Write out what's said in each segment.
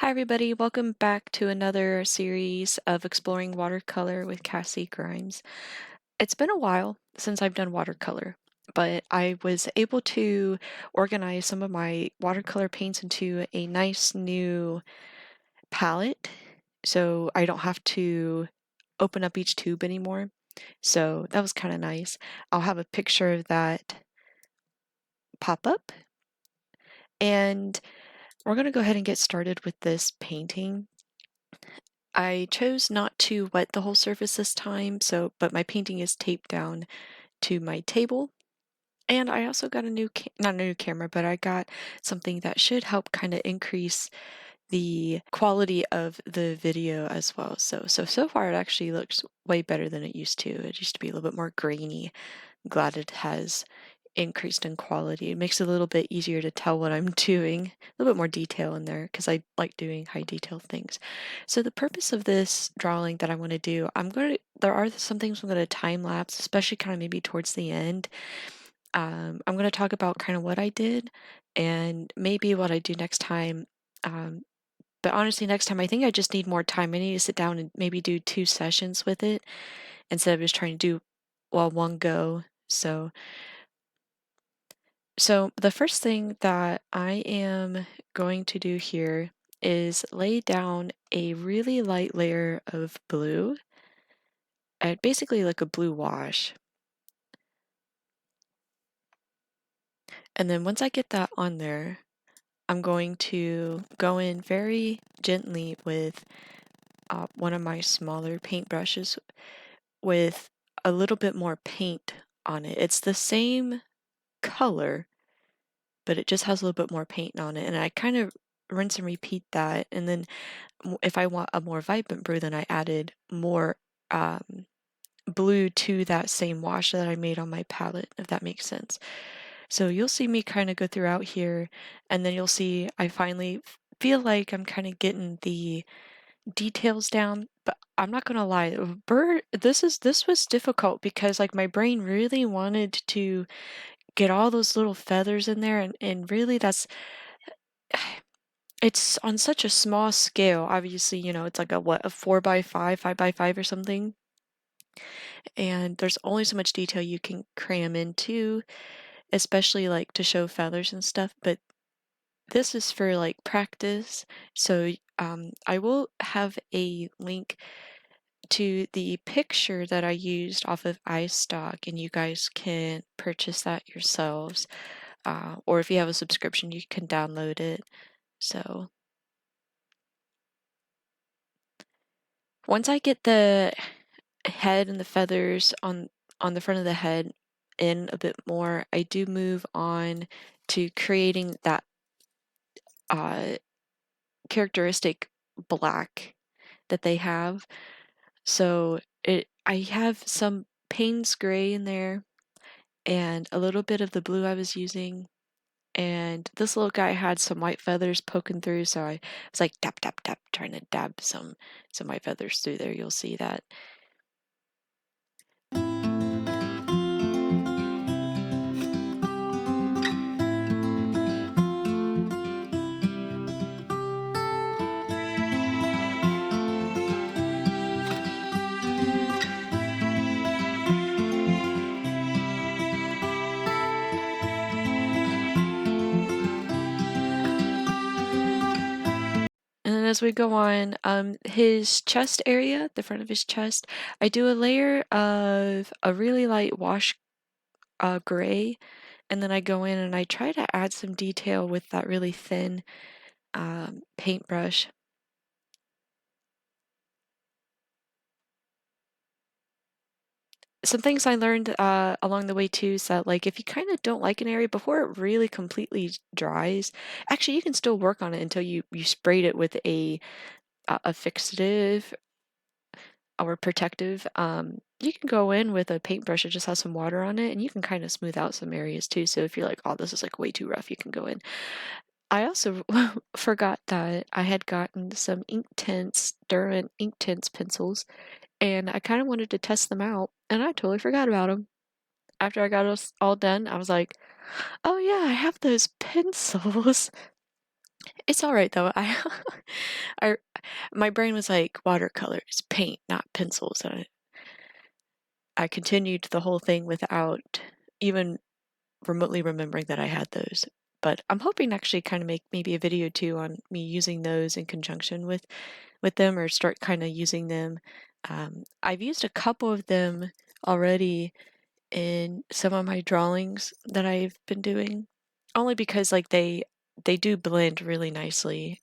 Hi, everybody. Welcome back to another series of exploring watercolor with Cassie Grimes. It's been a while since I've done watercolor, but I was able to organize some of my watercolor paints into a nice new palette, so I don't have to open up each tube anymore. So that was kind of nice. I'll have a picture of that pop up, and we're going to go ahead and get started with this painting. I chose not to wet the whole surface this time, but my painting is taped down to my table. And I also got not a new camera, but I got something that should help kind of increase the quality of the video as well. So far it actually looks way better than it used to. It used to be a little bit more grainy. I'm glad it has increased in quality. It makes it a little bit easier to tell what I'm doing, a little bit more detail in there because I like doing high detail things. So the purpose of this drawing that I want to do, there are some things I'm going to time lapse, especially kind of maybe towards the end. I'm going to talk about kind of what I did and maybe what I do next time. Um, but honestly, next time I think I just need more time. I need to sit down and maybe do 2 sessions with it instead of just trying to do one go. So the first thing that I am going to do here is lay down a really light layer of blue, basically like a blue wash. And then once I get that on there, I'm going to go in very gently with one of my smaller paintbrushes with a little bit more paint on it. It's the same color, but it just has a little bit more paint on it. And I kind of rinse and repeat that. And then if I want a more vibrant blue, then I added more blue to that same wash that I made on my palette, if that makes sense. So you'll see me kind of go throughout here, and then you'll see I finally feel like I'm kind of getting the details down, but I'm not gonna lie, this was difficult because like my brain really wanted to get all those little feathers in there, and really it's on such a small scale. Obviously, it's like a 4 by 5, 5 by 5 or something. And there's only so much detail you can cram into, especially like to show feathers and stuff. But this is for like practice. So I will have a link to the picture that I used off of iStock, and you guys can purchase that yourselves. Or if you have a subscription, you can download it. So once I get the head and the feathers on the front of the head in a bit more, I do move on to creating that uh, characteristic black that they have. So I have some Payne's gray in there and a little bit of the blue I was using. And this little guy had some white feathers poking through, so I was like tap tap tap, trying to dab some white feathers through there. You'll see that. And then as we go on, his chest area, the front of his chest, I do a layer of a really light wash gray, and then I go in and I try to add some detail with that really thin paintbrush. Some things I learned along the way too is that like if you kind of don't like an area before it really completely dries, actually you can still work on it until you sprayed it with a fixative or protective. You can go in with a paintbrush that just has some water on it, and you can kind of smooth out some areas too. So if you're like, oh, this is like way too rough, you can go in. I also forgot that I had gotten some Derwent ink tints pencils, and I kind of wanted to test them out, and I totally forgot about them. After I got us all done, I was like, oh yeah, I have those pencils. It's all right though. I, my brain was like watercolors, paint, not pencils. And I continued the whole thing without even remotely remembering that I had those. But I'm hoping to actually kind of make maybe a video too on me using those in conjunction with them, or start kind of using them. I've used a couple of them already in some of my drawings that I've been doing, only because like they do blend really nicely.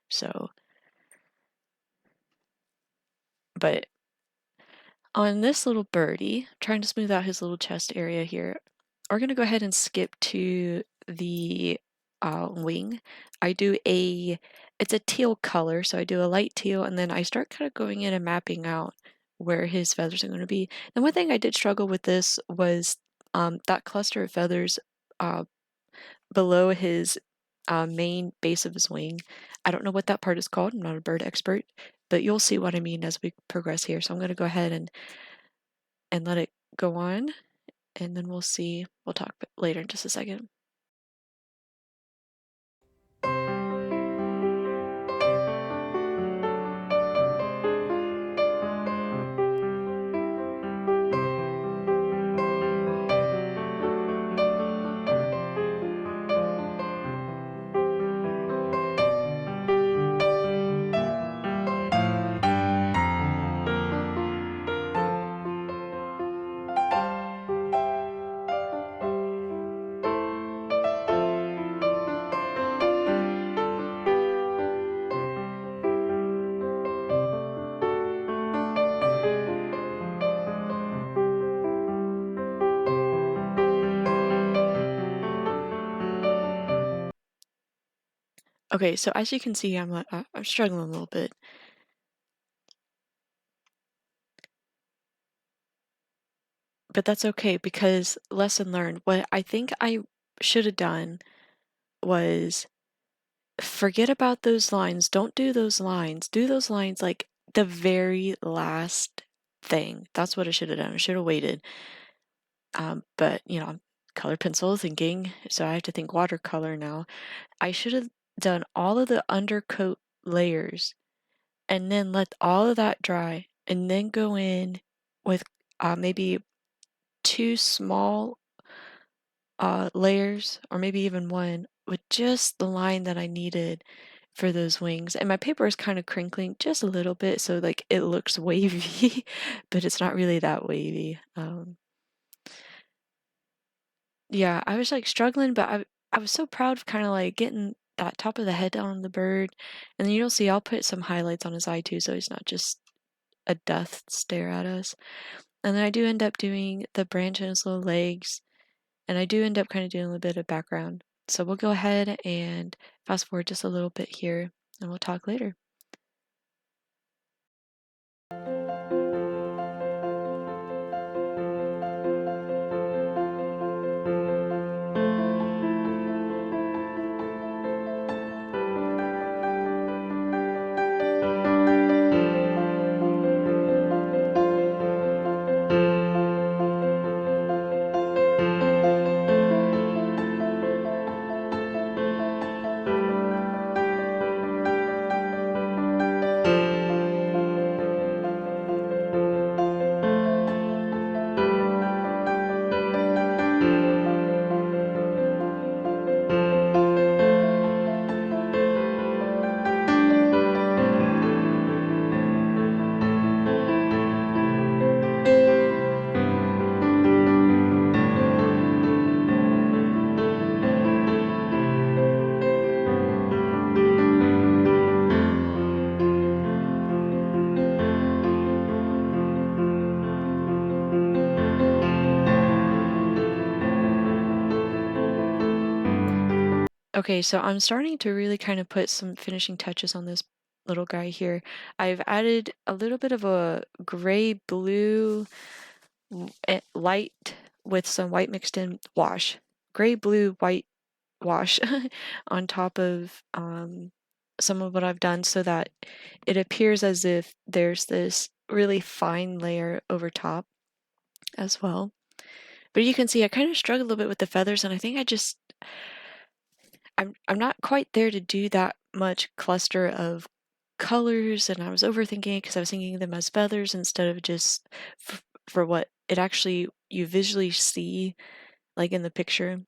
So, but on this little birdie, trying to smooth out his little chest area here, we're going to go ahead and skip to the wing. I do it's a teal color, so I do a light teal, and then I start kind of going in and mapping out where his feathers are going to be. And one thing I did struggle with this was that cluster of feathers uh, below his main base of his wing. I don't know what that part is called. I'm not a bird expert, but you'll see what I mean as we progress here. So I'm going to go ahead and let it go on, and then we'll see. We'll talk later in just a second. Okay, so as you can see, I'm struggling a little bit, but that's okay because lesson learned. What I think I should have done was forget about those lines. Don't do those lines. Do those lines like the very last thing. That's what I should have done. I should have waited. But color pencil thinking, so I have to think watercolor now. I should have done all of the undercoat layers and then let all of that dry and then go in with maybe two small layers, or maybe even one, with just the line that I needed for those wings. And my paper is kind of crinkling just a little bit, so like it looks wavy, but it's not really that wavy. Yeah, I was like struggling, but I was so proud of kind of like getting that top of the head down on the bird. And then you'll see I'll put some highlights on his eye too, so he's not just a death stare at us. And then I do end up doing the branch and his little legs, and I do end up kind of doing a little bit of background. So we'll go ahead and fast forward just a little bit here, and we'll talk later. Okay, so I'm starting to really kind of put some finishing touches on this little guy here. I've added a little bit of a gray blue light with some white mixed in wash. Gray blue white wash on top of some of what I've done, so that it appears as if there's this really fine layer over top as well. But you can see I kind of struggled a little bit with the feathers, and I think I'm not quite there to do that much cluster of colors, and I was overthinking it because I was thinking of them as feathers instead of just for what it actually you visually see, like in the picture.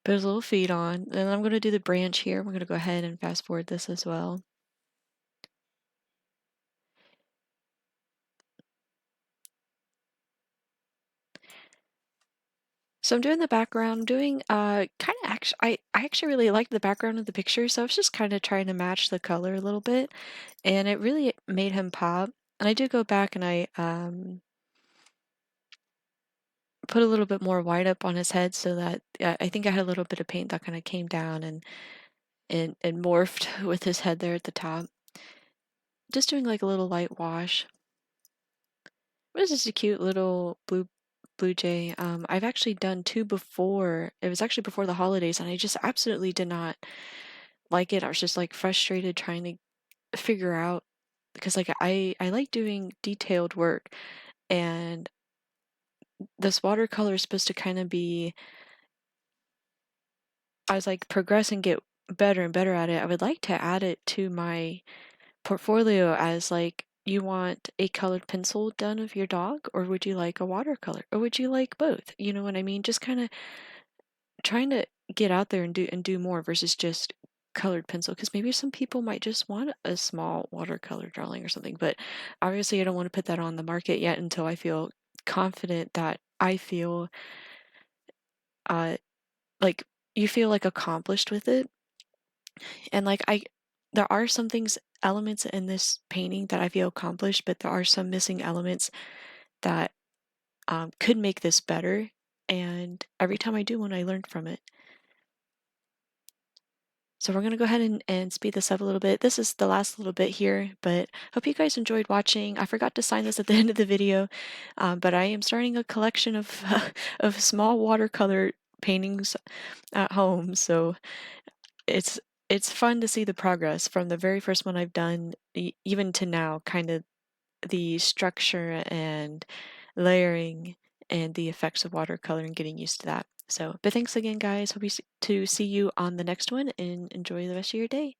Put his little feet on, and I'm going to do the branch here. We're going to go ahead and fast forward this as well. So I'm doing the background, doing kind of actually I actually really liked the background of the picture, so I was just kind of trying to match the color a little bit, and it really made him pop. And I did go back and I put a little bit more white up on his head so that I think I had a little bit of paint that kind of came down and morphed with his head there at the top. Just doing like a little light wash. It was just a cute little blue jay. I've actually done two before. It was actually before the holidays, and I just absolutely did not like it. I was just like frustrated trying to figure out because like I like doing detailed work, and this watercolor is supposed to kind of be as like progress and get better and better at it. I would like to add it to my portfolio as like you want a colored pencil done of your dog, or would you like a watercolor, or would you like both? You know what I mean? Just kind of trying to get out there and do more versus just colored pencil because maybe some people might just want a small watercolor drawing or something, but obviously I don't want to put that on the market yet until I feel confident that I feel uh like you feel like accomplished with it. And like there are some things, elements in this painting that I feel accomplished, but there are some missing elements that could make this better. And every time I do one, I learn from it. So we're going to go ahead and speed this up a little bit. This is the last little bit here, but hope you guys enjoyed watching. I forgot to sign this at the end of the video, but I am starting a collection of of small watercolor paintings at home. So it's it's fun to see the progress from the very first one I've done even to now, kind of the structure and layering and the effects of watercolor and getting used to that. So, but thanks again, guys. Hope to see you on the next one and enjoy the rest of your day.